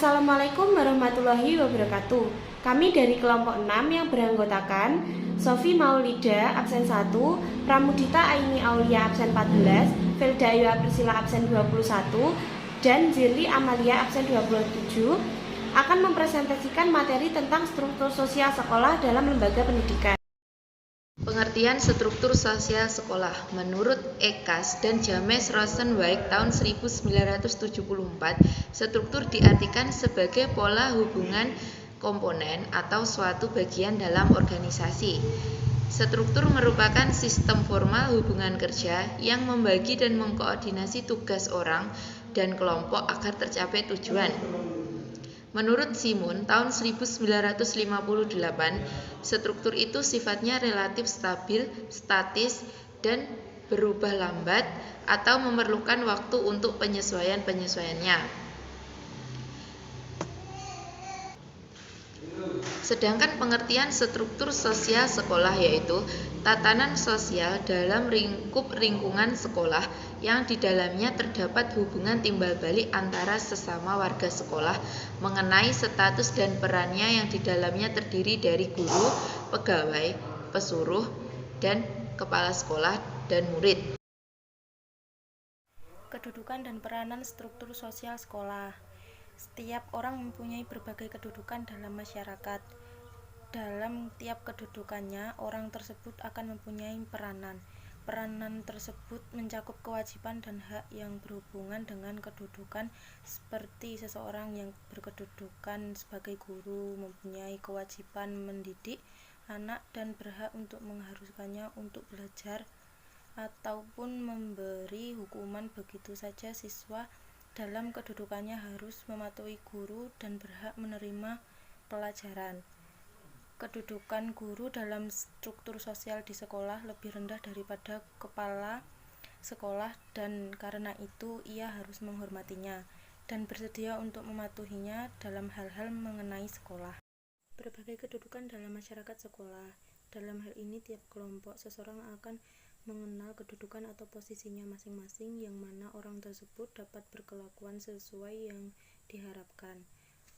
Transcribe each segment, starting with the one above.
Assalamualaikum warahmatullahi wabarakatuh. Kami dari kelompok 6 yang beranggotakan Sofi Maulida absen 1, Pramudita Aini Aulia absen 14, Felda Ayu Priscilla absen 21, dan Zirli Amalia absen 27 akan mempresentasikan materi tentang struktur sosial sekolah dalam lembaga pendidikan. Pengertian struktur sosial sekolah menurut Ekas dan James Rosenweig tahun 1974, struktur diartikan sebagai pola hubungan komponen atau suatu bagian dalam organisasi. Struktur merupakan sistem formal hubungan kerja yang membagi dan mengkoordinasi tugas orang dan kelompok agar tercapai tujuan. Menurut Simon tahun 1958, struktur itu sifatnya relatif stabil, statis, dan berubah lambat atau memerlukan waktu untuk penyesuaian-penyesuaiannya. Sedangkan pengertian struktur sosial sekolah yaitu tatanan sosial dalam lingkup lingkungan sekolah yang di dalamnya terdapat hubungan timbal balik antara sesama warga sekolah mengenai status dan perannya yang di dalamnya terdiri dari guru, pegawai, pesuruh, dan kepala sekolah dan murid. Kedudukan dan peranan struktur sosial sekolah. Setiap orang mempunyai berbagai kedudukan dalam masyarakat. Dalam tiap kedudukannya, orang tersebut akan mempunyai peranan. Peranan tersebut mencakup kewajiban dan hak yang berhubungan dengan kedudukan, seperti seseorang yang berkedudukan sebagai guru mempunyai kewajiban mendidik anak dan berhak untuk mengharuskannya untuk belajar, ataupun memberi hukuman begitu saja siswa dalam kedudukannya harus mematuhi guru dan berhak menerima pelajaran. Kedudukan guru dalam struktur sosial di sekolah lebih rendah daripada kepala sekolah dan karena itu ia harus menghormatinya dan bersedia untuk mematuhinya dalam hal-hal mengenai sekolah. Berbagai kedudukan dalam masyarakat sekolah. Dalam hal ini tiap kelompok seseorang akan mengenal kedudukan atau posisinya masing-masing yang mana orang tersebut dapat berkelakuan sesuai yang diharapkan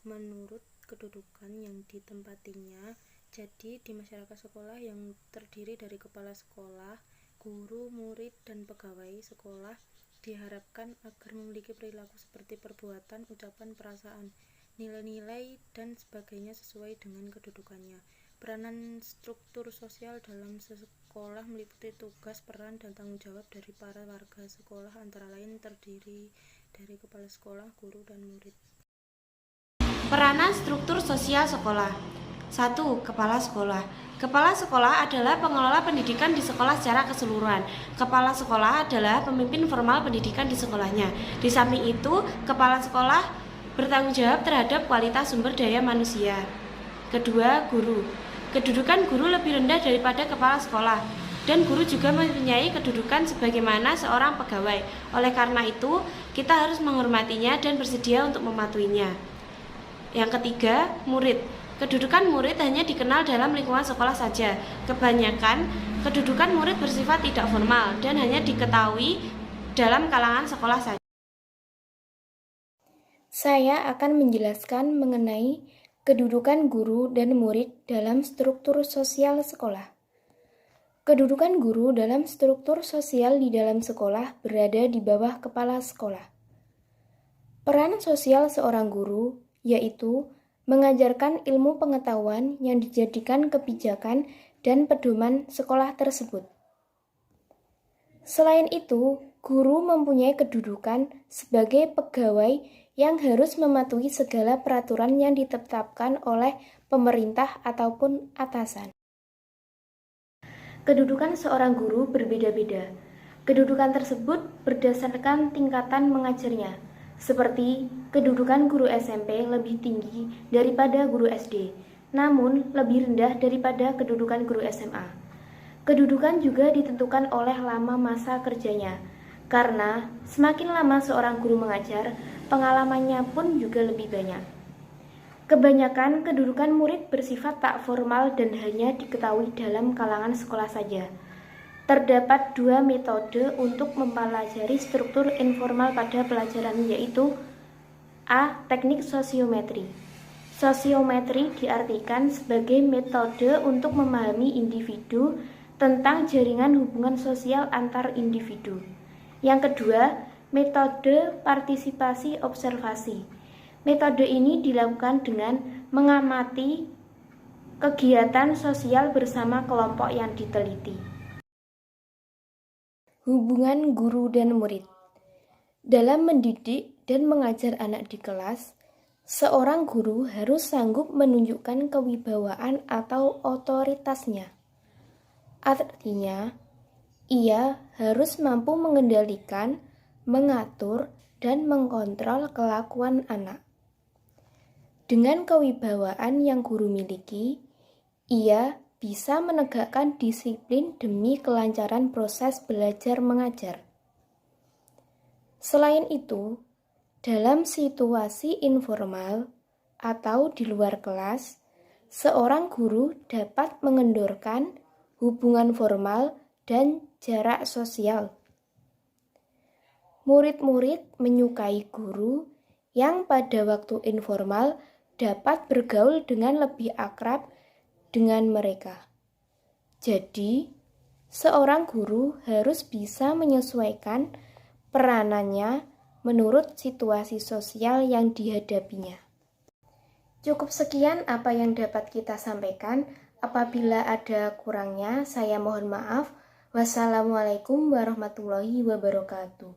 menurut kedudukan yang ditempatinya. Jadi di masyarakat sekolah yang terdiri dari kepala sekolah, guru, murid, dan pegawai sekolah diharapkan agar memiliki perilaku seperti perbuatan, ucapan, perasaan, nilai-nilai, dan sebagainya sesuai dengan kedudukannya. Peranan struktur sosial dalam sekolah meliputi tugas, peran, dan tanggung jawab dari para warga sekolah antara lain terdiri dari kepala sekolah, guru, dan murid. Peranan struktur sosial sekolah. 1. Kepala sekolah. Kepala sekolah adalah pengelola pendidikan di sekolah secara keseluruhan. Kepala sekolah adalah pemimpin formal pendidikan di sekolahnya. Di samping itu, kepala sekolah bertanggung jawab terhadap kualitas sumber daya manusia. Kedua, guru. Kedudukan guru lebih rendah daripada kepala sekolah, dan guru juga mempunyai kedudukan sebagaimana seorang pegawai. Oleh karena itu, kita harus menghormatinya dan bersedia untuk mematuhinya. Yang ketiga, murid. Kedudukan murid hanya dikenal dalam lingkungan sekolah saja. Kebanyakan kedudukan murid bersifat tidak formal dan hanya diketahui dalam kalangan sekolah saja. Saya akan menjelaskan mengenai kedudukan guru dan murid dalam struktur sosial sekolah. Kedudukan guru dalam struktur sosial di dalam sekolah berada di bawah kepala sekolah. Peran sosial seorang guru yaitu mengajarkan ilmu pengetahuan yang dijadikan kebijakan dan pedoman sekolah tersebut. Selain itu, guru mempunyai kedudukan sebagai pegawai yang harus mematuhi segala peraturan yang ditetapkan oleh pemerintah ataupun atasan. Kedudukan seorang guru berbeda-beda. Kedudukan tersebut berdasarkan tingkatan mengajarnya, seperti kedudukan guru SMP lebih tinggi daripada guru SD, namun lebih rendah daripada kedudukan guru SMA. Kedudukan juga ditentukan oleh lama masa kerjanya, karena semakin lama seorang guru mengajar, pengalamannya pun juga lebih banyak. Kebanyakan kedudukan murid bersifat tak formal dan hanya diketahui dalam kalangan sekolah saja. Terdapat dua metode untuk mempelajari struktur informal pada pelajaran, yaitu A. Teknik sosiometri. Sosiometri diartikan sebagai metode untuk memahami individu tentang jaringan hubungan sosial antar individu. Yang kedua, metode partisipasi observasi. Metode ini dilakukan dengan mengamati kegiatan sosial bersama kelompok yang diteliti. Hubungan guru dan murid. Dalam mendidik dan mengajar anak di kelas, seorang guru harus sanggup menunjukkan kewibawaan atau otoritasnya. Artinya, ia harus mampu mengendalikan, mengatur, dan mengontrol kelakuan anak. Dengan kewibawaan yang guru miliki, ia bisa menegakkan disiplin demi kelancaran proses belajar mengajar. Selain itu, dalam situasi informal atau di luar kelas, seorang guru dapat mengendorkan hubungan formal dan jarak sosial. Murid-murid menyukai guru yang pada waktu informal dapat bergaul dengan lebih akrab dengan mereka. Jadi, seorang guru harus bisa menyesuaikan peranannya menurut situasi sosial yang dihadapinya. Cukup sekian apa yang dapat kita sampaikan. Apabila ada kurangnya, saya mohon maaf. Wassalamualaikum warahmatullahi wabarakatuh.